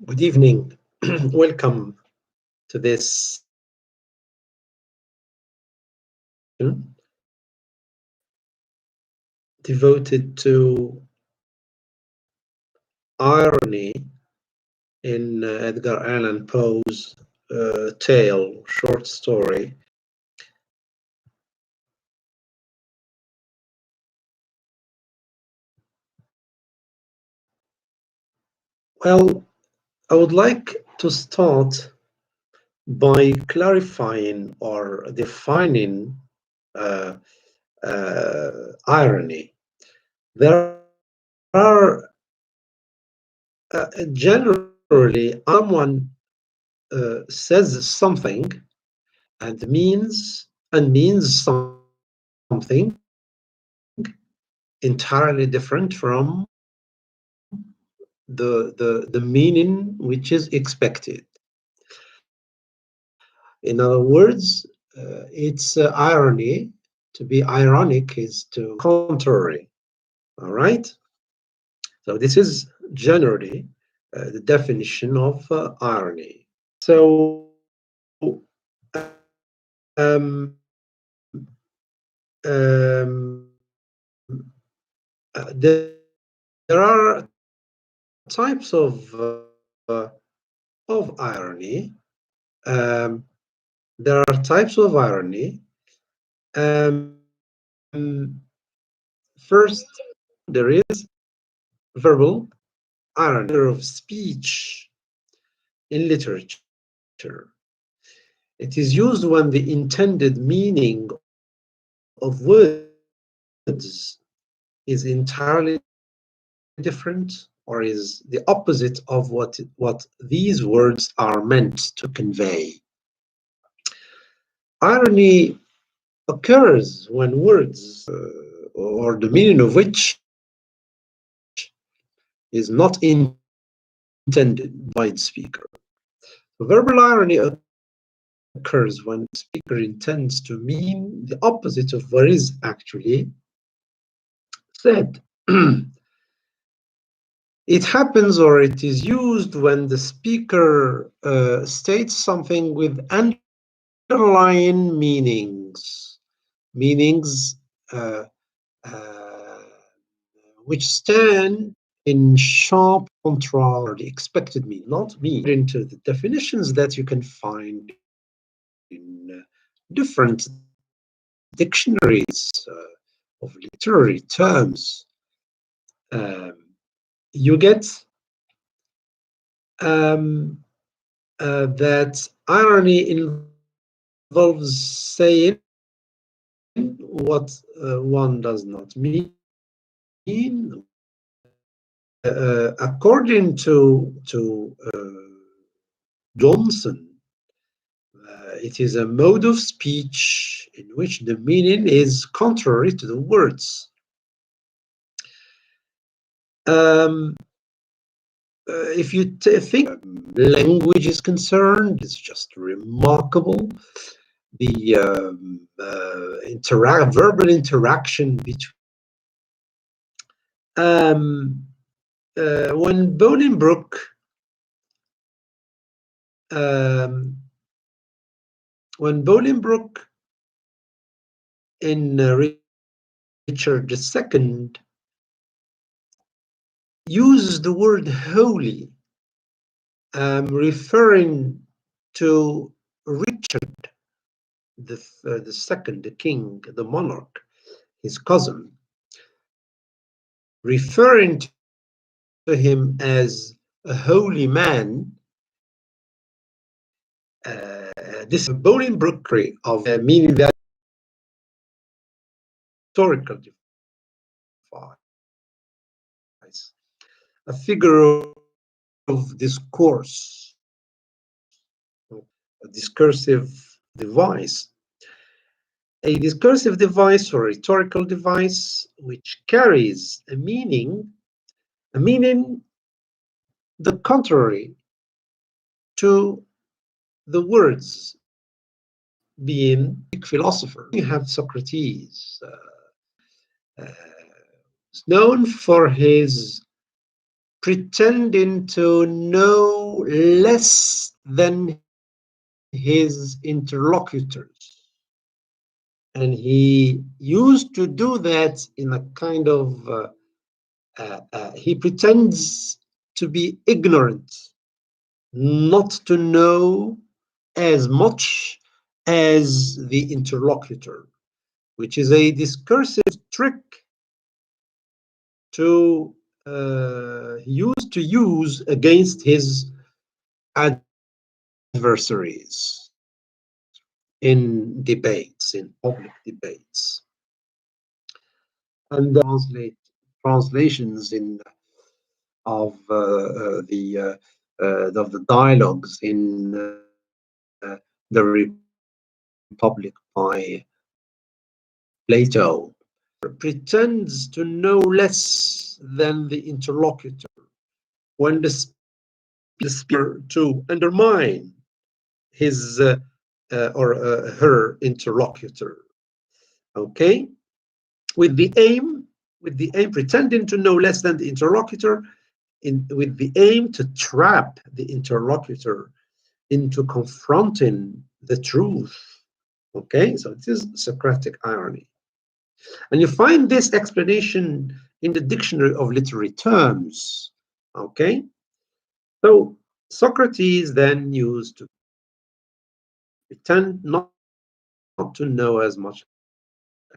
Good evening. Welcome to this devoted to irony in Edgar Allan Poe's tale, short story. Well, I would like to start by clarifying or defining irony. There are generally someone says something and means something entirely different from the meaning which is expected. In other words, it's irony. To be ironic is to contrary. All right. So this is generally the definition of irony. So um, there are types of irony. There are types of irony. First, there is verbal irony of speech in literature. It is used when the intended meaning of words is entirely different or is the opposite of what these words are meant to convey. Irony occurs when words or the meaning of which is not intended by the speaker. Verbal irony occurs when the speaker intends to mean the opposite of what is actually said. It happens or it is used when the speaker states something with underlying meanings which stand in sharp contrast to the expected meaning, not meaning into the definitions that you can find in different dictionaries of literary terms. You get that irony involves saying what one does not mean. According to Johnson, it is a mode of speech in which the meaning is contrary to the words. If you think language is concerned, it's just remarkable. The verbal interaction between when Bolingbroke in Richard II uses the word holy, referring to Richard the second, the king, the monarch, his cousin, referring to him as a holy man. This Bolingbroke of meaning that historical device, a figure of discourse, a discursive device. A discursive device or rhetorical device which carries a meaning the contrary to the words. Being a philosopher, you have Socrates, known for his pretending to know less than his interlocutors. And he used to do that in a kind of, he pretends to be ignorant, not to know as much as the interlocutor, which is a discursive trick to he used to use against his adversaries in debates, in public debates. And translations in of the dialogues in the Republic by Plato pretends to know less than the interlocutor when the speaker to undermine his or her interlocutor. Okay, with the aim pretending to know less than the interlocutor, with the aim to trap the interlocutor into confronting the truth. Okay, so it is Socratic irony. And you find this explanation in the Dictionary of Literary Terms. Okay, so Socrates then used to pretend not to know as much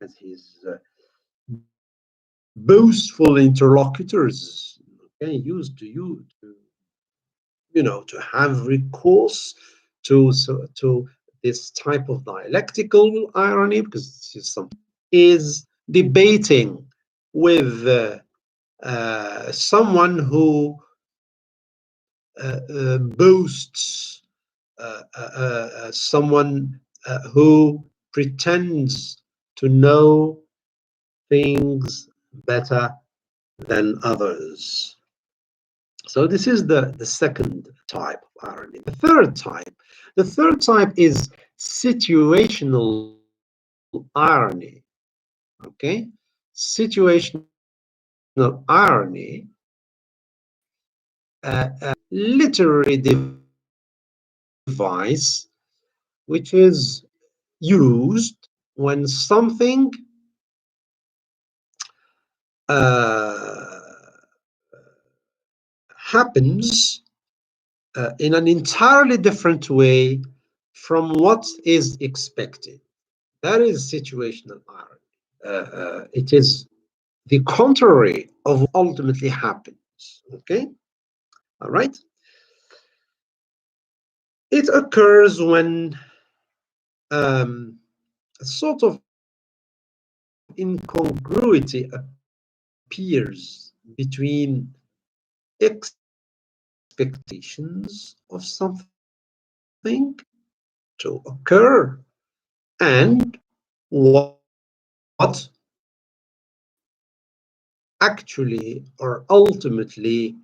as his boastful interlocutors. Okay, used to to have recourse to this type of dialectical irony, because is debating with someone who boasts, someone who pretends to know things better than others. So this is the second type of irony. The third type is situational irony. Okay, situational irony, literary device which is used when something happens in an entirely different way from what is expected. That is situational irony. It is the contrary of what ultimately happens. Okay, all right. It occurs when a sort of incongruity appears between expectations of something to occur and what actually or ultimately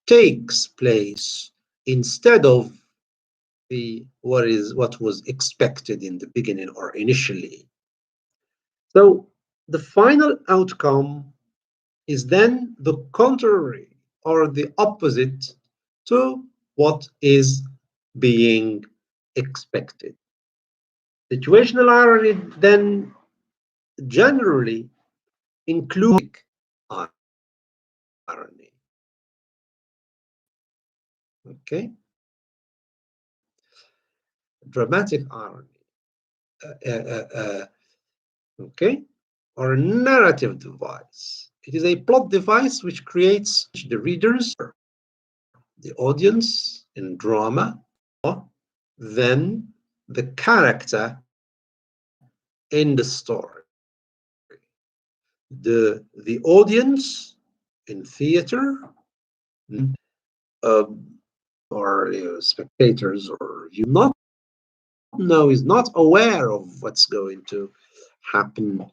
takes place instead of what was expected in the beginning or initially. So the final outcome is then the contrary or the opposite to what is being expected. Situational irony then generally includes irony. Okay, dramatic irony. Okay, or a narrative device. It is a plot device which creates the readers, the audience in drama, or then the character in the story. The audience in theater, or spectators, or you not know, is not aware of what's going to happen.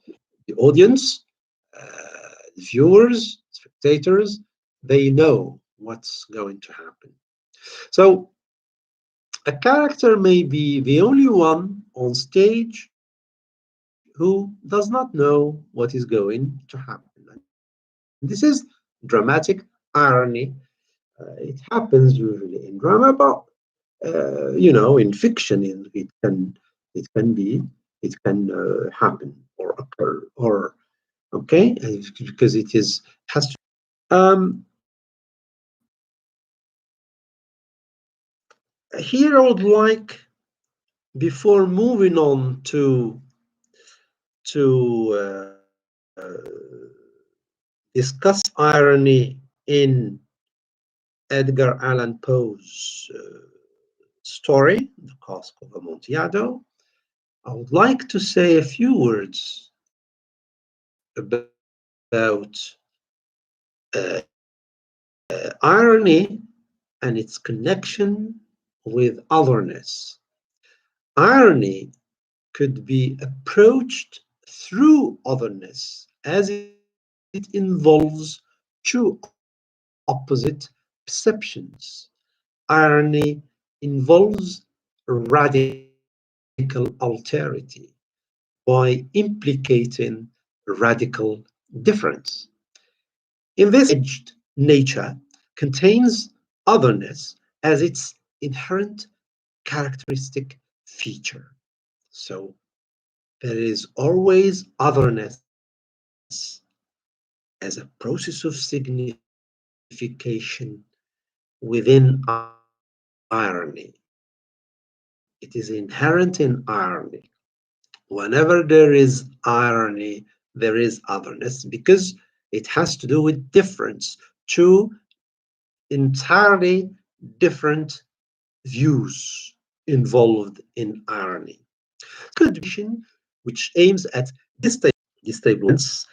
The audience, the viewers, spectators, they know what's going to happen. So a character may be the only one on stage who does not know what is going to happen. This is dramatic irony. It happens usually in drama, but in fiction, it can happen or occur, or okay, because it is has to. Here, I would like, before moving on to discuss irony in Edgar Allan Poe's story, The Cask of Amontillado, I would like to say a few words about irony and its connection with otherness. Irony could be approached through otherness as it involves two opposite perceptions. Irony involves radical alterity by implicating radical difference. In this edged nature contains otherness as its inherent characteristic feature. So there is always otherness as a process of signification within irony. It is inherent in irony. Whenever there is irony, there is otherness because it has to do with difference, two entirely different views involved in irony. Condition which aims at destabilization.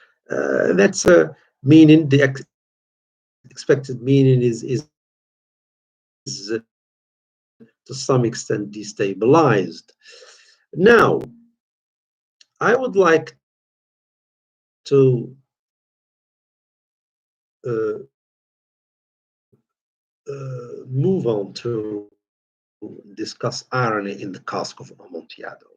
That's a meaning. The expected meaning is to some extent destabilized. Now, I would like to move on to discuss irony in the Cask of Amontillado.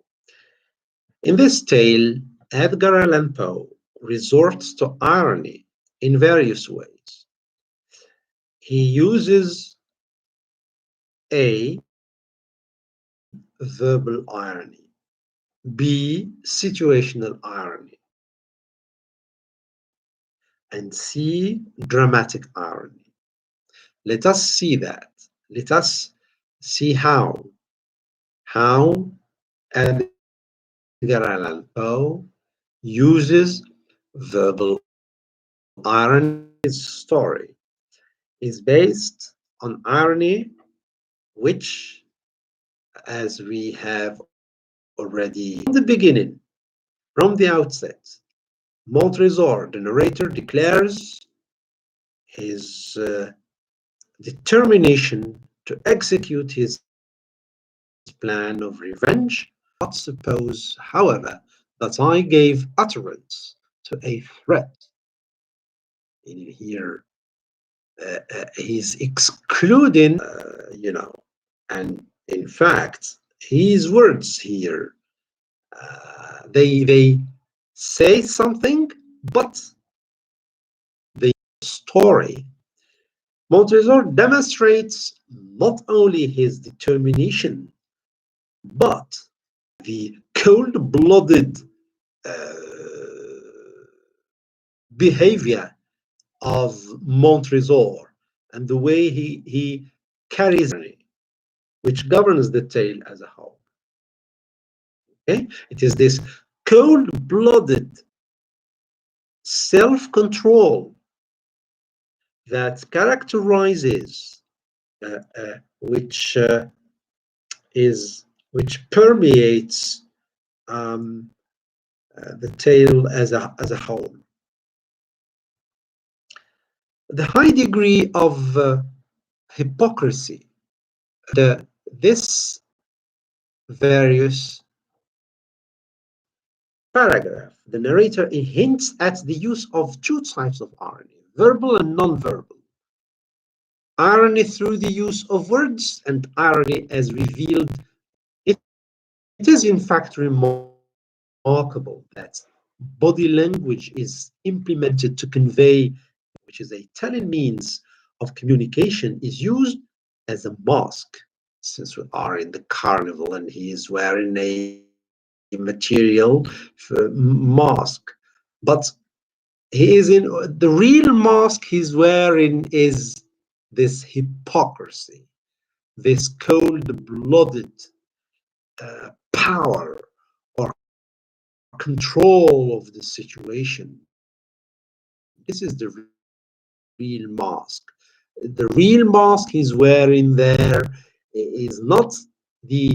In this tale, Edgar Allan Poe resorts to irony in various ways. He uses A, verbal irony, B, situational irony, and C, dramatic irony. Let us see that. Let us see how Edgar Allan Poe uses verbal irony. His story is based on irony, which, as we have already from the beginning, from the outset, Montresor, the narrator, declares his determination to execute his plan of revenge. Not suppose, however, that I gave utterance to a threat. In here, he's excluding, and in fact, his words here, they say something, but the story, Montresor demonstrates not only his determination, but the cold-blooded behavior of Montresor and the way he carries it, which governs the tale as a whole. Okay? It is this cold-blooded self-control that characterizes, which permeates the tale as a whole. The high degree of hypocrisy, this various paragraph, the narrator hints at the use of two types of irony, verbal and non-verbal. Irony through the use of words and irony as revealed. It is in fact remarkable that body language is implemented to convey, which is a telling means of communication is used as a mask, since we are in the carnival and he is wearing a material mask. But he is in the real mask he's wearing is this hypocrisy, this cold-blooded power or control of the situation. This is the real mask. The real mask he's wearing there is not the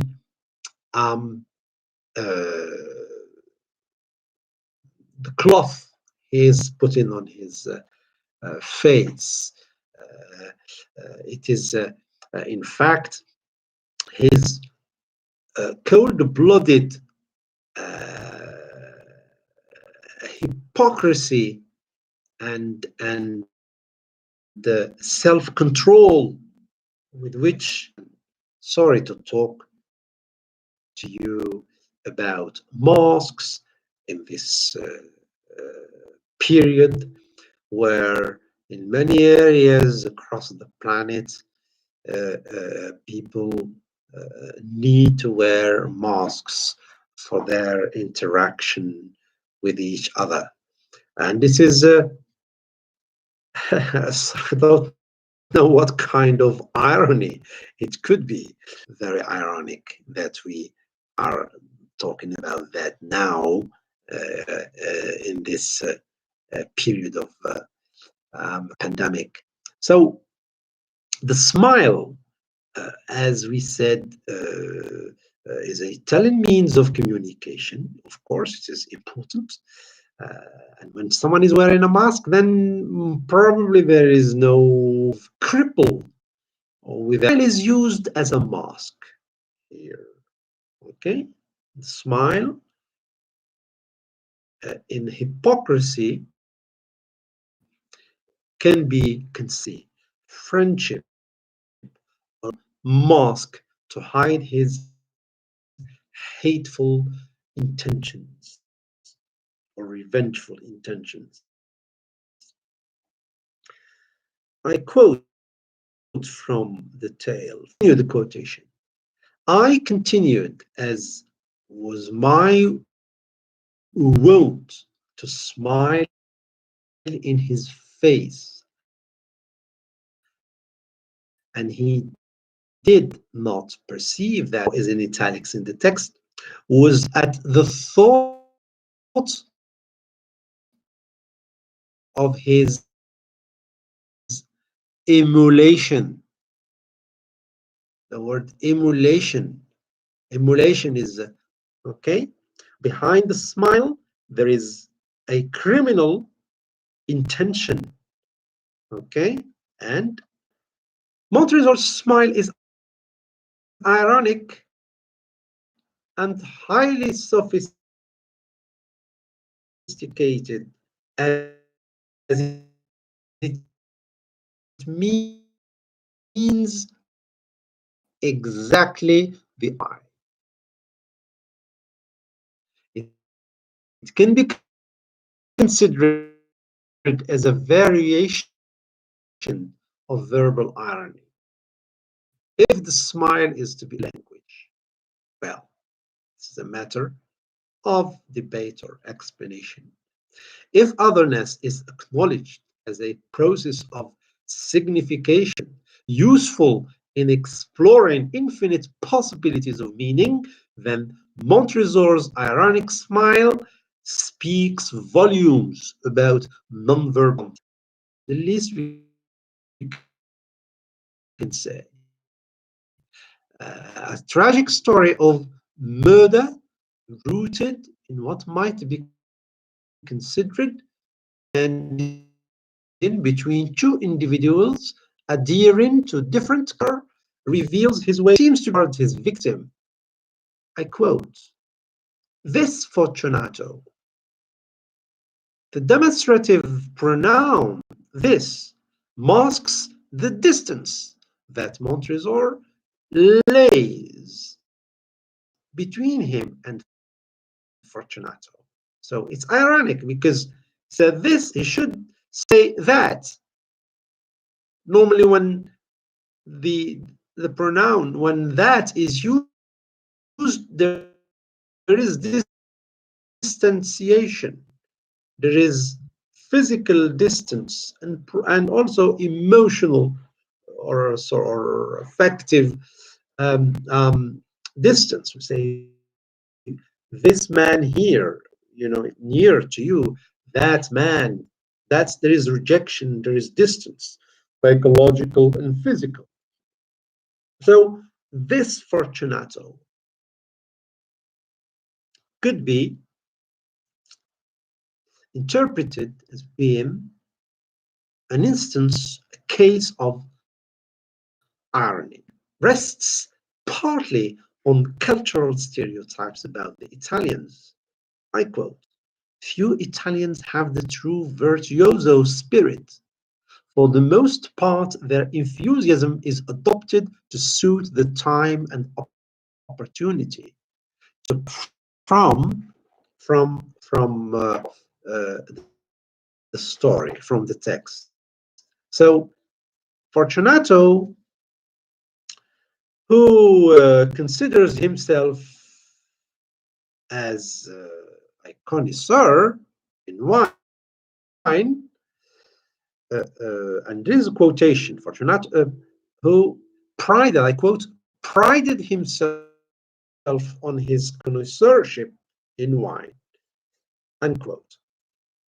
cloth he is putting on his face. It is, in fact, his cold-blooded hypocrisy and the self-control with which, sorry to talk to you about masks in this period where in many areas across the planet people need to wear masks for their interaction with each other. And this is I don't know what kind of irony it could be. Very ironic that we are talking about that now in this period of pandemic. So the smile, as we said, is a telling means of communication. Of course, it is important. And when someone is wearing a mask, then probably there is no cripple or with it is used as a mask here. Okay, the smile in hypocrisy can be concealed. Friendship or mask to hide his hateful intentions or revengeful intentions. I quote from the tale, the quotation. I continued, as was my wont, to smile in his face, and he did not perceive that, is in italics in the text, was at the thought of his emulation. The word emulation is okay, behind the smile there is a criminal intention. Okay, and Montresor's smile is ironic and highly sophisticated, as it means exactly the eye. It can be considered as a variation of verbal irony. If the smile is to be language, well, this is a matter of debate or explanation. If otherness is acknowledged as a process of signification, useful in exploring infinite possibilities of meaning, then Montresor's ironic smile speaks volumes about nonverbal. The least we can say. A tragic story of murder rooted in what might be considered and in between two individuals adhering to different color reveals his way, seems to guard his victim. I quote, this Fortunato, the demonstrative pronoun this masks the distance that Montresor lays between him and Fortunato. So it's ironic because said this, he should say that. Normally, when the pronoun, when that is used, there is distanciation, there is physical distance, and also emotional or affective distance. We say, this man here, near to you, that man, there is rejection, there is distance, psychological and physical. So this Fortunato could be interpreted as being an instance, a case of irony, rests partly on cultural stereotypes about the Italians. I quote, few Italians have the true virtuoso spirit. For the most part, their enthusiasm is adopted to suit the time and opportunity. So from the story, from the text. So Fortunato, who considers himself as a connoisseur in wine, and this is a quotation, Fortunato, who prided himself on his connoisseurship in wine, unquote.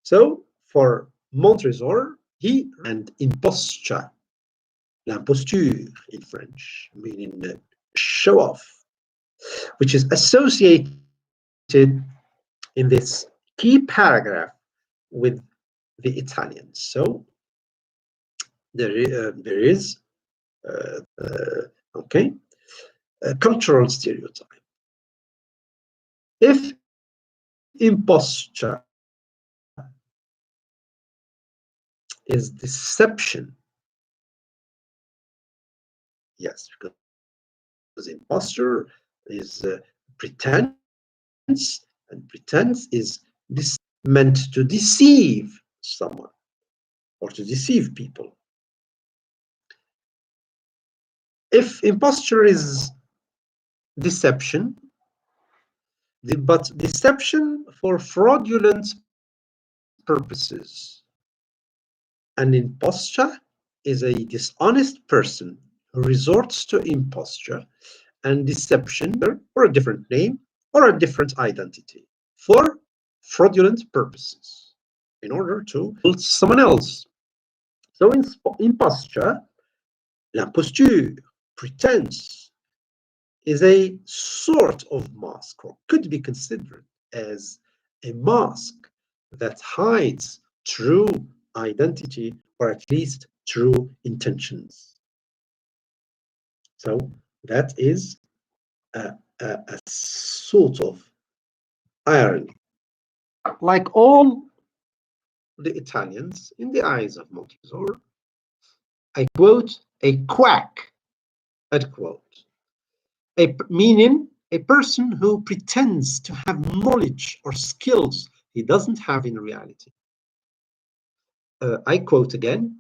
So for Montresor, and imposture, l'imposture in French, meaning show off, which is associated in this key paragraph with the Italians. So there is okay, a cultural stereotype. If imposture is deception, yes, because imposture is pretense, and pretense is meant to deceive someone or to deceive people. If imposture is deception, but deception for fraudulent purposes, an imposture is a dishonest person who resorts to imposture and deception or a different name or a different identity for fraudulent purposes in order to build someone else. So imposture, l'imposture, pretense, is a sort of mask, or could be considered as a mask that hides true identity, or at least true intentions. So that is a sort of irony. Like all the Italians, in the eyes of Montresor, I quote, a quack, unquote, meaning a person who pretends to have knowledge or skills he doesn't have in reality. I quote again,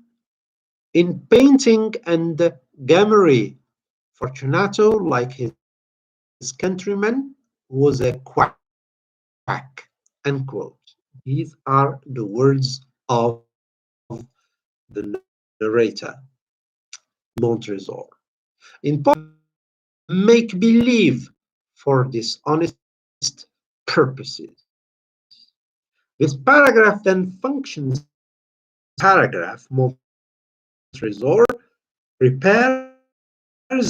in painting and gummery, Fortunato, like his countrymen, was a quack, unquote. These are the words of the narrator, Montresor. In make believe for dishonest purposes. This paragraph then functions paragraph. Montresor prepares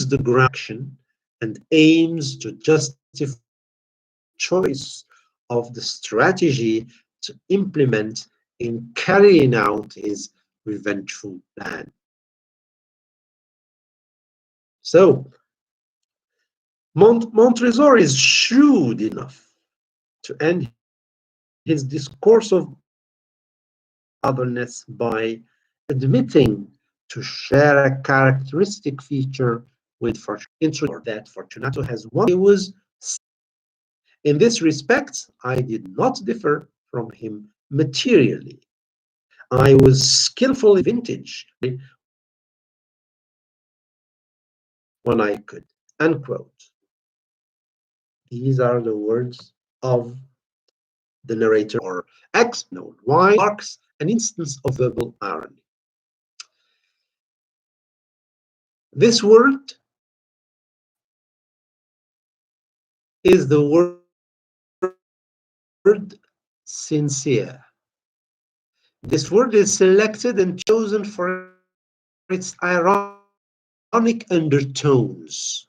the ground action and aims to justify choice of the strategy to implement in carrying out his revengeful plan. So Montresor is shrewd enough to end his discourse of otherness by admitting to share a characteristic feature with Fortunato that Fortunato has one. He was, in this respect, I did not differ from him materially. I was skillful in vintage, when I could. Unquote. These are the words of the narrator or X known. Why marks an instance of verbal irony. This word is the word sincere. This word is selected and chosen for its ironic undertones.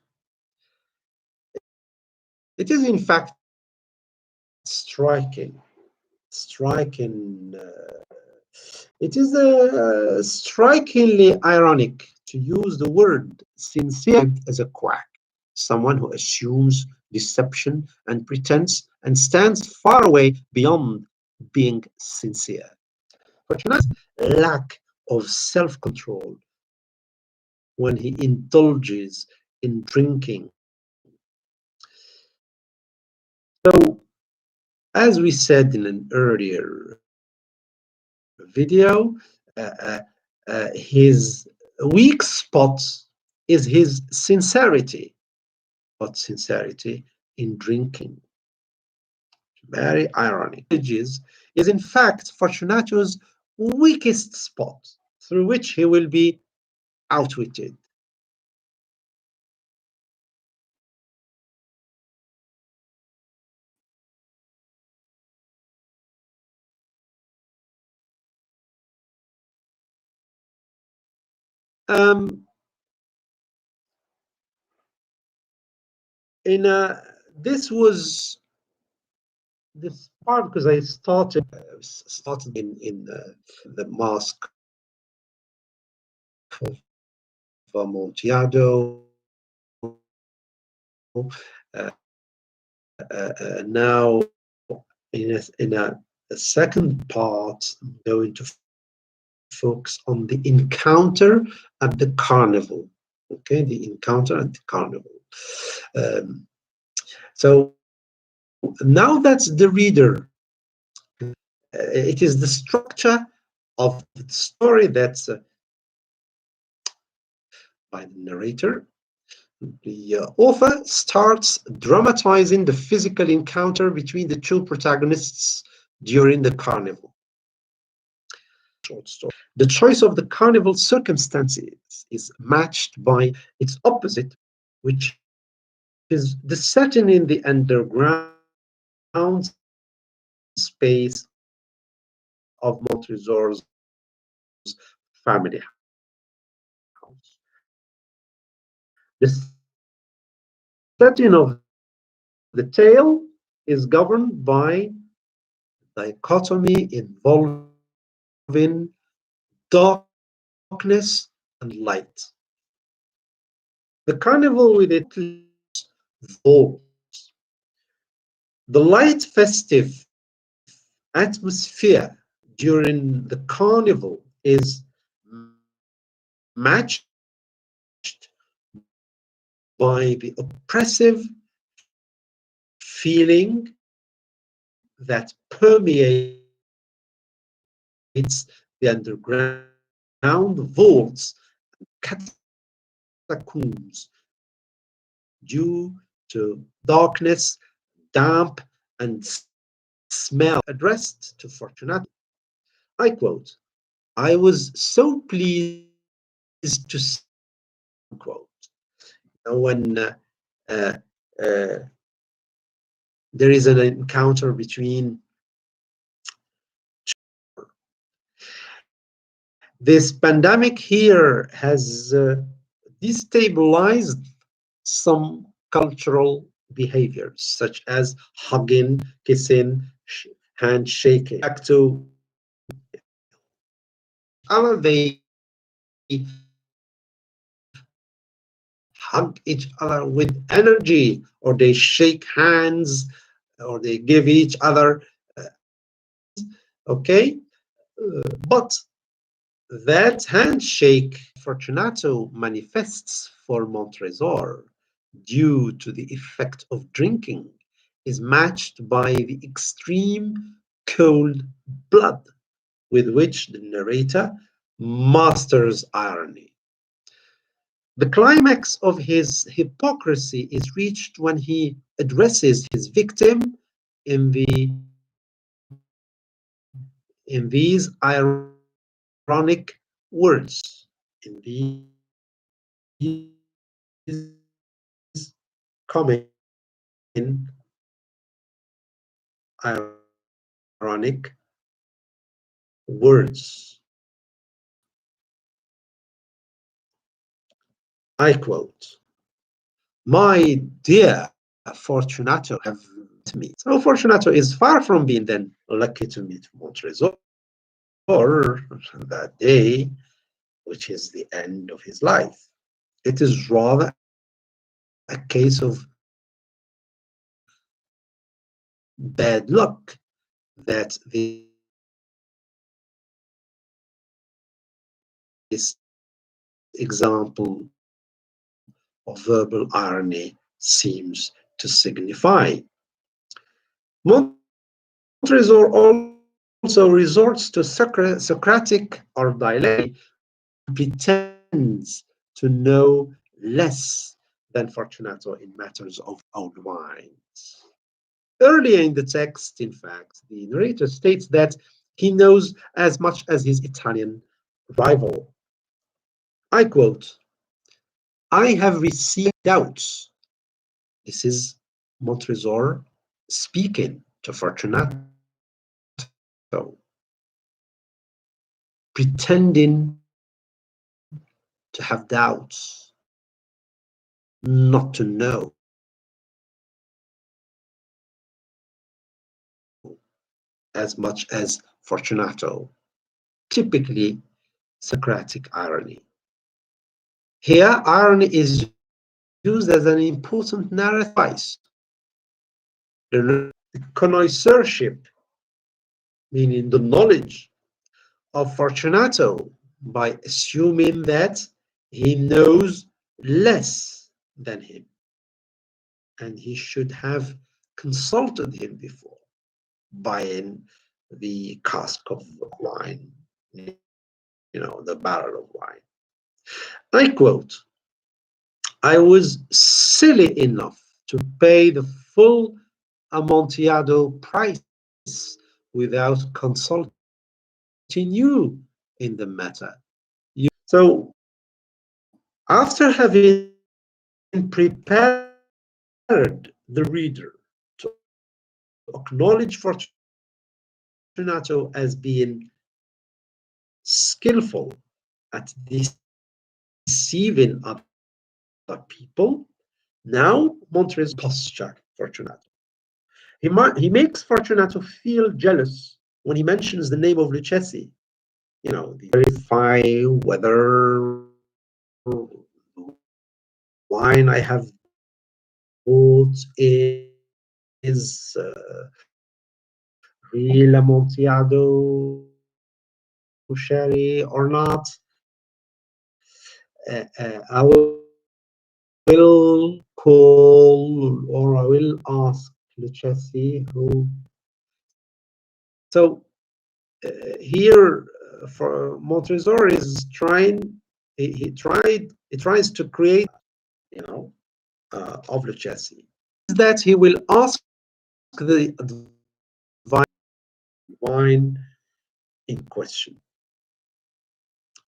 It is in fact striking. It is strikingly ironic to use the word sincere as a quack, someone who assumes deception and pretense and stands far away beyond being sincere. Fortunatus' lack of self-control when he indulges in drinking. So, as we said in an earlier video, his weak spot is his sincerity, but sincerity in drinking. Very ironic. Is in fact Fortunato's weakest spot, through which he will be outwitted. Um, in this was this part because I started in the Mask of Amontillado. Now in a second part, I'm going to focus on the encounter at the carnival. Okay, the encounter at the carnival. So now that's the reader. It is the structure of the story that's by the narrator. The author starts dramatizing the physical encounter between the two protagonists during the carnival. Short story. The choice of the carnival circumstances is matched by its opposite, which is the setting in the underground space of Montresor's family house. The setting of the tale is governed by dichotomy involving darkness and light. The carnival with its vaults, the light festive atmosphere during the carnival is matched by the oppressive feeling that permeates the underground vaults and catacombs due to darkness, damp, and smell. Addressed to Fortunato. I quote, I was so pleased to see, quote, when uh, there is an encounter between this pandemic here has destabilized some cultural behaviors such as hugging, kissing, handshaking. Back to other, they hug each other with energy, or they shake hands, or they give each other, okay? But that handshake Fortunato manifests for Montresor due to the effect of drinking is matched by the extreme cold blood with which the narrator masters irony. The climax of his hypocrisy is reached when he addresses his victim in these ironic words. In these common ironic words. I quote, "My dear Fortunato have met me." So Fortunato is far from being then lucky to meet Montresor that day, which is the end of his life. It is rather a case of bad luck that this example of verbal irony seems to signify. Montresor also resorts to Socratic or dialectic, pretends to know less than Fortunato in matters of old wines. Earlier in the text, in fact, the narrator states that he knows as much as his Italian rival. I quote, "I have received doubts." This is Montresor speaking to Fortunato, pretending to have doubts, not to know as much as Fortunato, typically Socratic irony. Here, irony is used as an important narrative device. The connoisseurship, meaning the knowledge of Fortunato, by assuming that he knows less than him, and he should have consulted him before buying the cask of wine, the barrel of wine. I quote, "I was silly enough to pay the full Amontillado price without consulting you in the matter." So, after having prepared the reader to acknowledge Fortunato as being skillful at deceiving other people, now Montresor posture Fortunato. He makes Fortunato feel jealous when he mentions the name of Lucchesi. The verify whether wine I have bought is real Amontillado sherry or not. I will call or I will ask Lucchesi who. So here, for Montresor is trying. He tries to create, of Lucchesi, that he will ask the wine in question.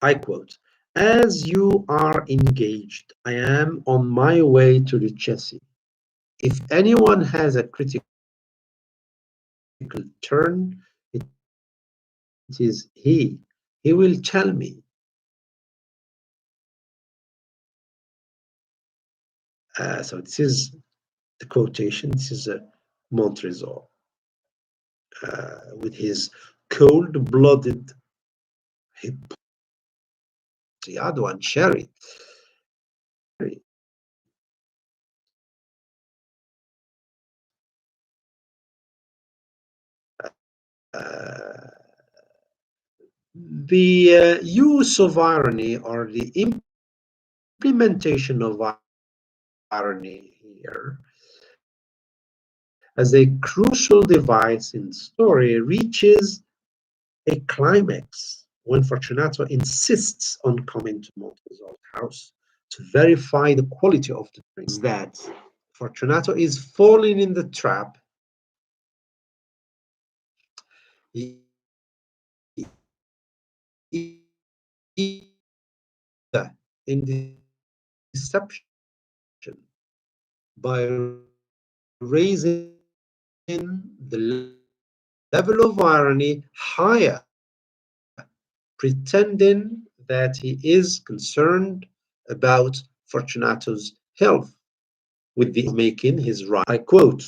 I quote, "As you are engaged, I am on my way to Lucchesi. If anyone has a critical turn, it is he. He will tell me." So this is the quotation. This is a Montresor with his cold-blooded Amontillado and sherry. The use of irony or the implementation of irony here as a crucial device in the story reaches a climax when Fortunato insists on coming to Montesor's house to verify the quality of the drink is that Fortunato is falling in the trap. In deception by raising the level of irony higher, pretending that he is concerned about Fortunato's health, with the making his right. I quote,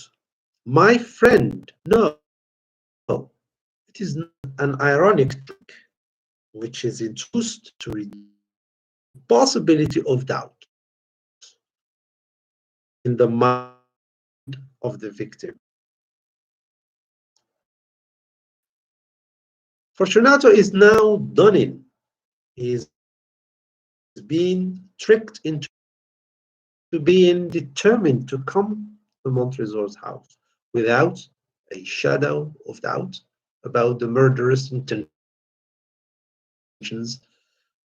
"My friend, no, it is not an ironic trick which is introduced to reduce the possibility of doubt in the mind of the victim. Fortunato is now done in. He is being tricked into being determined to come to Montresor's house without a shadow of doubt about the murderous intentions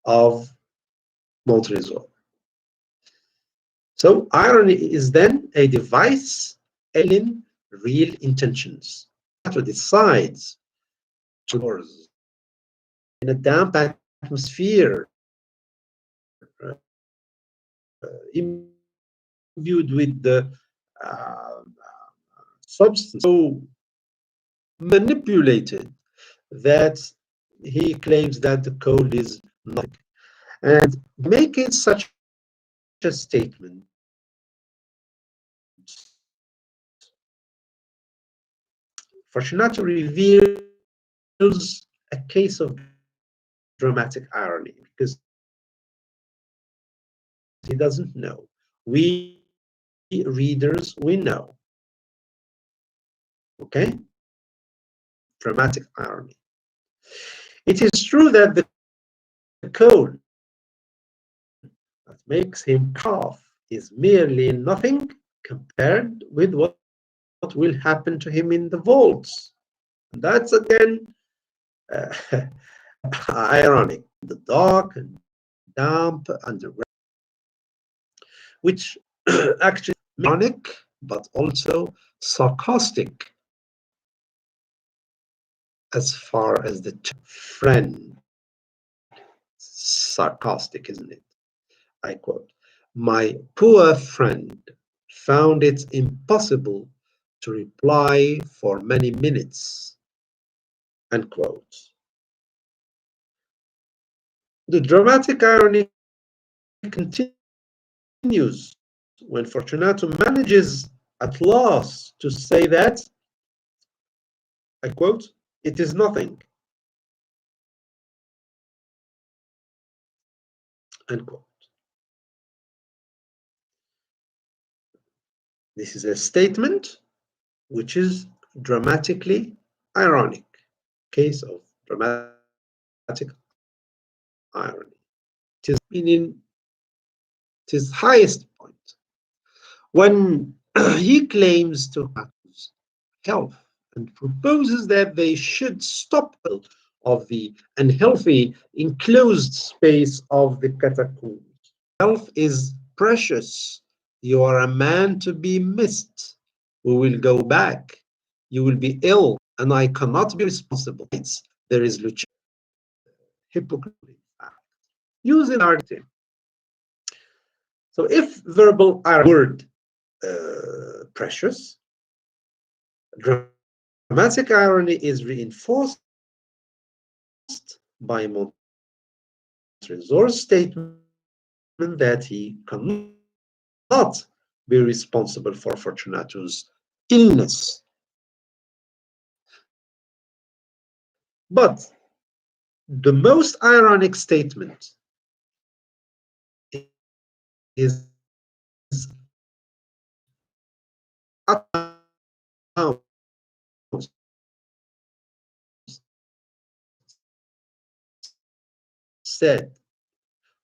of Montresor. So irony is then a device alien real intentions. Fortunato decides to in a damp atmosphere, imbued with the uh, substance, so manipulated that he claims that the code is nothing. And making such a statement, Fortunato reveals a case of dramatic irony because he doesn't know. We readers, we know. Okay? Dramatic irony. It is true that the code that makes him cough is merely nothing compared with what will happen to him in the vaults. And that's again ironic. The dark and damp underground, which actually ironic but also sarcastic as far as the term friend. Sarcastic, isn't it? I quote, "My poor friend found it impossible to reply for many minutes." Unquote. The dramatic irony continues when Fortunato manages at last to say that, I quote, "it is nothing." Unquote. This is a statement which is dramatically ironic. Case of dramatic irony. It is meaning to his highest point when he claims to have health and proposes that they should stop of the unhealthy enclosed space of the catacombs. Health is precious. You are a man to be missed. We will go back. You will be ill, and I cannot be responsible. There is hypocrisy. Using narrative. So if verbal word precious, dramatic irony is reinforced by Montresor's statement that he cannot be responsible for Fortunato's illness. But the most ironic statement is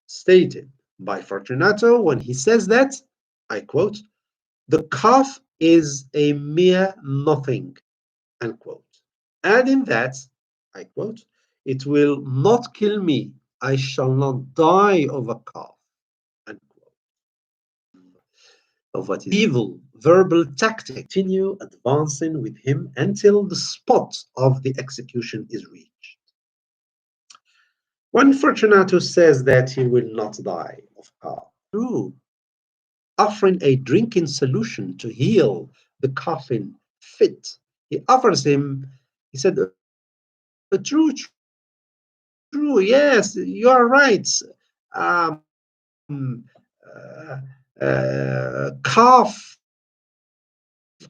stated by Fortunato when he says that, I quote, "the cough is a mere nothing," unquote. Adding that, I quote, "it will not kill me. I shall not die of a cough," unquote. of what is evil verbal tactic. Continue advancing with him until the spot of the execution is reached. When Fortunato says that he will not die of cough, true, offering a drinking solution to heal the coughing fit, he offers him, he said, true, yes, you are right. Um,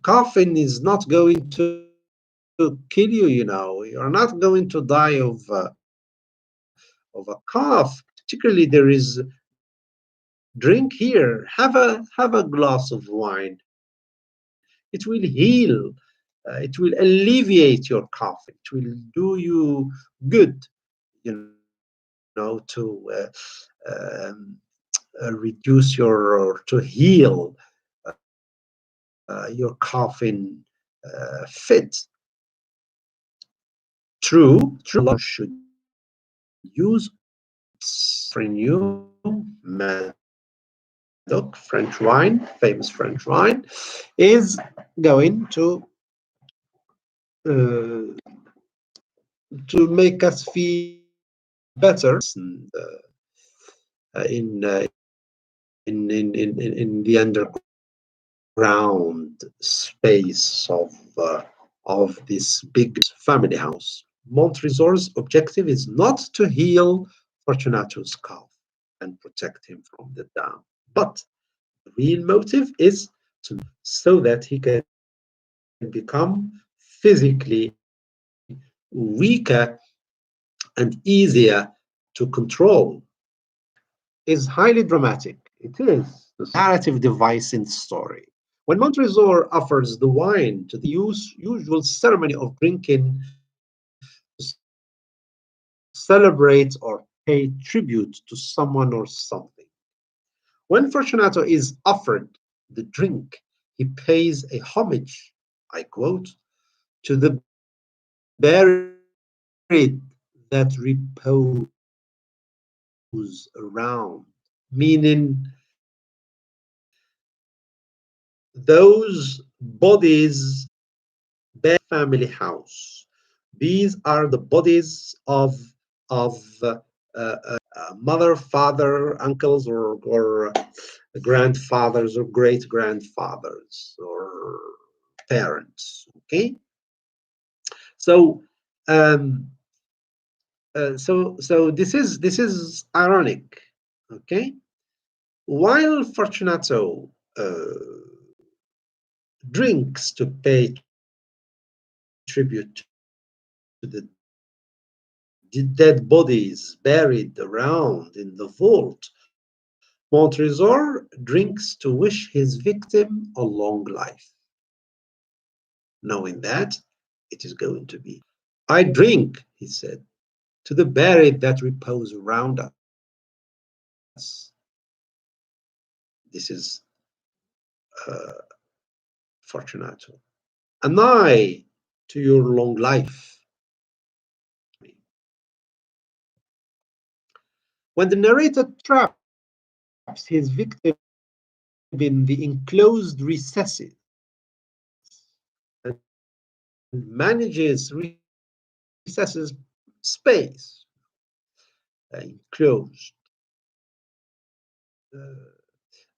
coughing is not going to kill you, you know. You're not going to die of a cough. Particularly, there is drink here. Have a glass of wine. It will heal. It will alleviate your cough. It will do you good, you know, to reduce or to heal your coughing fit. True, should use Renew, Medoc, French wine, famous French wine, is going uh, to make us feel better in the underground space of this big family house. Montresor's objective is not to heal Fortunato's cough and protect him from the damp, but the real motive is so that he can become physically weaker and easier to control. Is highly dramatic. It is the narrative device in the story. When Montresor offers the wine to the usual ceremony of drinking celebrate or pay tribute to someone or something. When Fortunato is offered the drink, he pays a homage, I quote, to the buried that repose around, meaning those bodies bear family house. These are the bodies of mother, father, uncles, or grandfathers or great grandfathers or parents. Okay, so um, so this is ironic. Okay, while Fortunato drinks to pay tribute to the dead bodies buried around in the vault, Montresor drinks to wish his victim a long life, knowing that it is going to be. I drink, he said, to the buried that repose around us. This is uh, Fortunato. And I to your long life. When the narrator traps his victim in the enclosed recesses and manages recesses space, enclosed,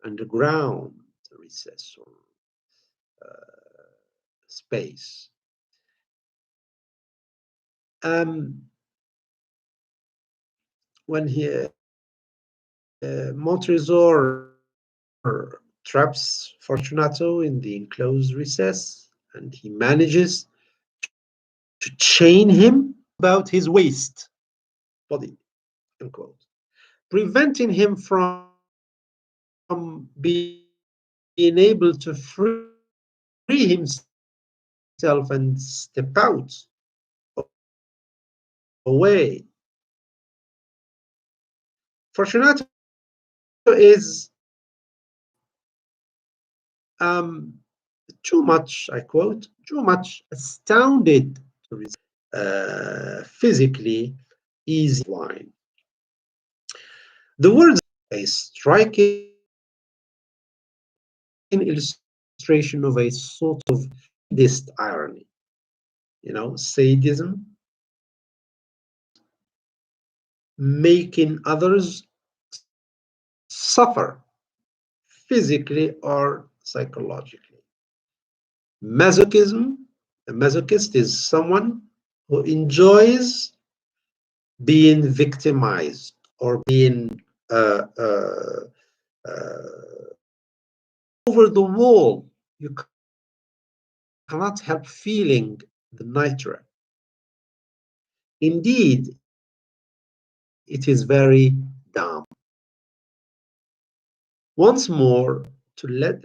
underground recess or space. When Montresor traps Fortunato in the enclosed recess and he manages to chain him about his waist, body, unquote, preventing him from being able to free himself and step out away. Fortunato is too much, I quote, too much astounded to resist physically easy wine. The words a striking illustration of a sort of sadist irony. Sadism, making others suffer physically or psychologically. Masochism, a masochist is someone who enjoys being victimized or being over the wall. You cannot help feeling the nitre. Indeed, it is very dumb. Once more, let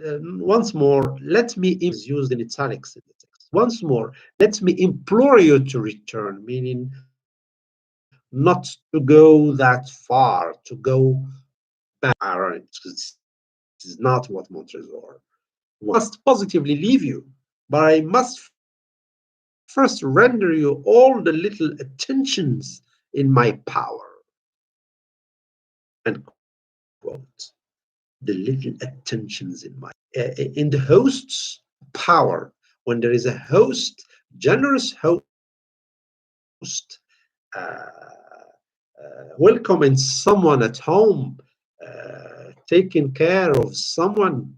me is used in italics in the text. Once more, let me implore you to return, meaning not to go that far, to go back. This is not what Montresor must positively leave you, but I must first render you all the little attentions in my power. End quote. The little attentions in the host's power. When there is a host, generous host, welcoming someone at home, taking care of someone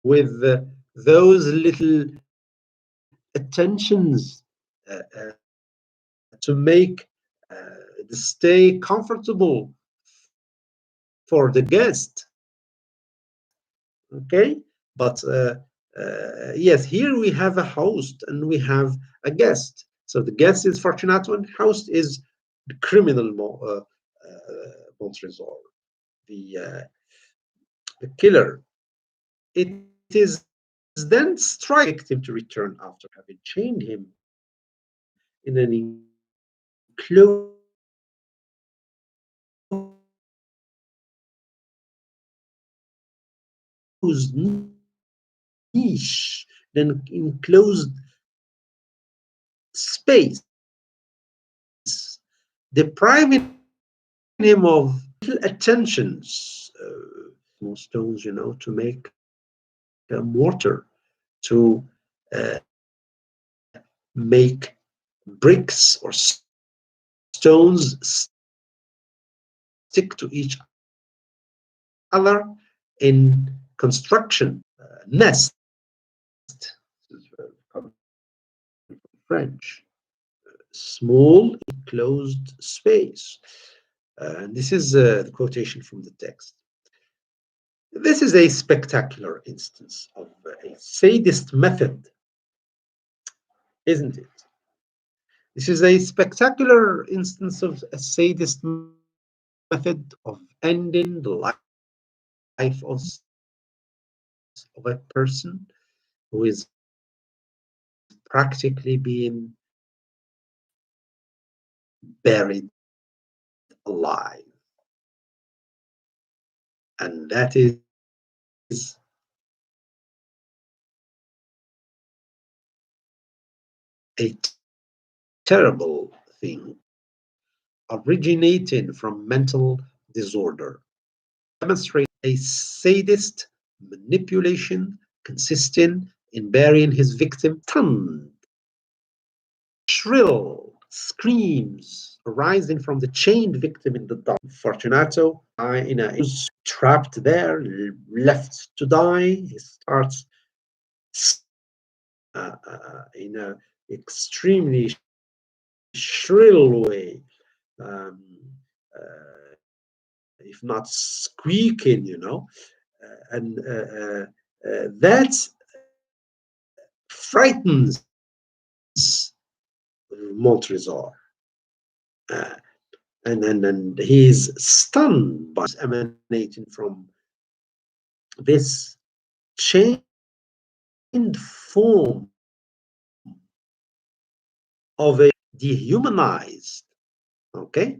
with those little attentions to make the stay comfortable for the guest. Okay, but yes, here we have a host and we have a guest. So the guest is Fortunato and host is the criminal Montresor, the killer. It is then strike victim to return after having chained him in an enclosed niche, then enclosed space, depriving him of little attentions, stones, to make a mortar, to make bricks or stones stick to each other in construction, nest, French, small enclosed space. This is the quotation from the text. This is a spectacular instance of a sadist method, isn't it? This is a spectacular instance of a sadist method of ending the life of a person who is practically being buried alive. And that is a terrible thing originating from mental disorder. Demonstrate a sadist manipulation consisting in burying his victim stunned. Shrill screams arising from the chained victim in the dark. Fortunato is trapped there, left to die. He starts in an extremely shrill way, if not squeaking, and that frightens Montresor. And he is stunned by emanating from this chained form of a dehumanized, okay?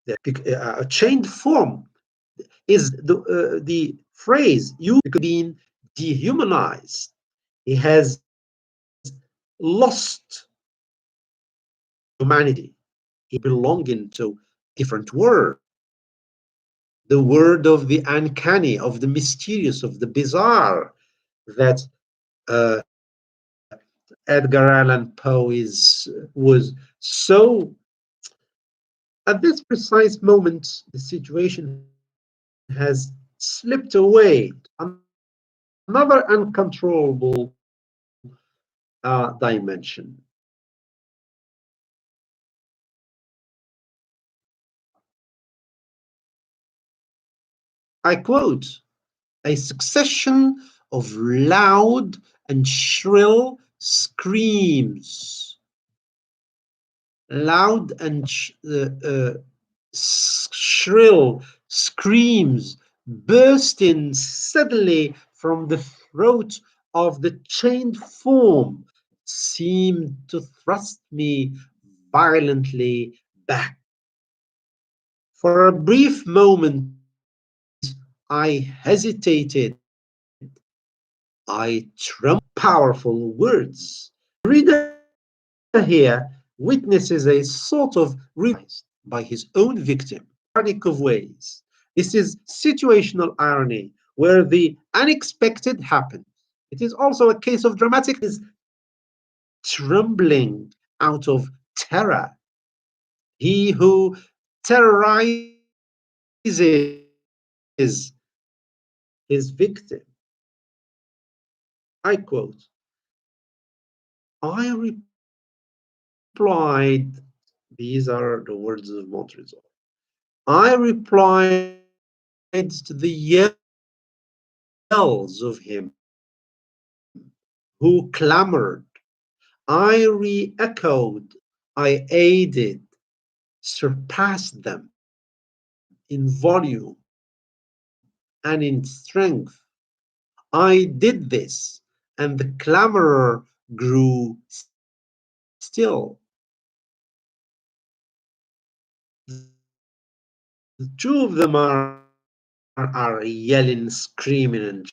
A chained form is the phrase you being dehumanized. He has lost humanity. He belonging to different world. the word of the uncanny, of the mysterious, of the bizarre that uh, Edgar Allan Poe was so. At this precise moment, the situation has slipped away. Another uncontrollable dimension. I quote, a succession of loud and shrill screams. Loud and shrill screams bursting suddenly from the throat of the chained form seemed to thrust me violently back. For a brief moment, I hesitated. I trembled. Powerful words. The reader here witnesses a sort of by his own victim, ironic of ways. This is situational irony, where the unexpected happens. It is also a case of dramatic is trembling out of terror. He who terrorizes his victim. I quote, I replied, these are the words of Montresor. I replied to the yells of him who clamored. I re-echoed, I aided, surpassed them in volume and in strength. I did this, and the clamorer grew still. The two of them are yelling, screaming, and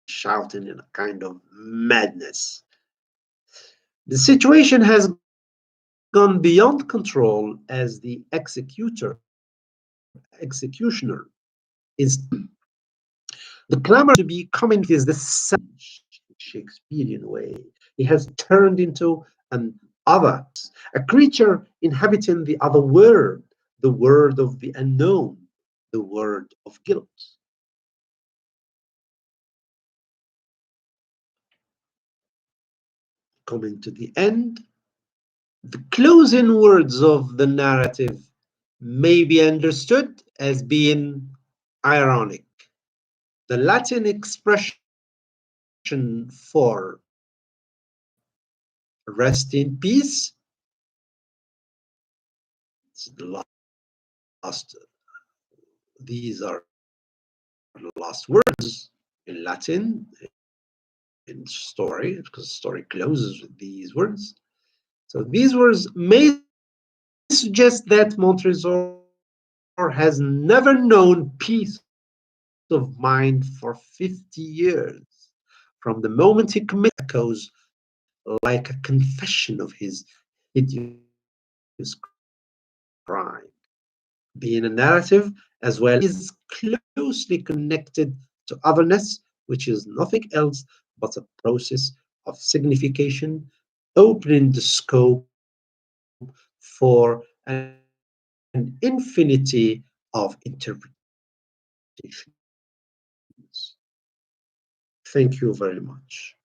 shouting in a kind of madness. The situation has gone beyond control as the executioner is the clamor to be coming is the Shakespearean way. He has turned into an other, a creature inhabiting the other world, the world of the unknown, the world of guilt. Coming to the end, the closing words of the narrative may be understood as being ironic. The Latin expression for rest in peace, it's the last, these are the last words in Latin in story, because the story closes with these words. So these words may suggest that Montresor has never known peace of mind for 50 years. From the moment he commits echoes like a confession of his hideous crime. Being a narrative as well is closely connected to otherness, which is nothing else but a process of signification, opening the scope for an infinity of interpretations. Thank you very much.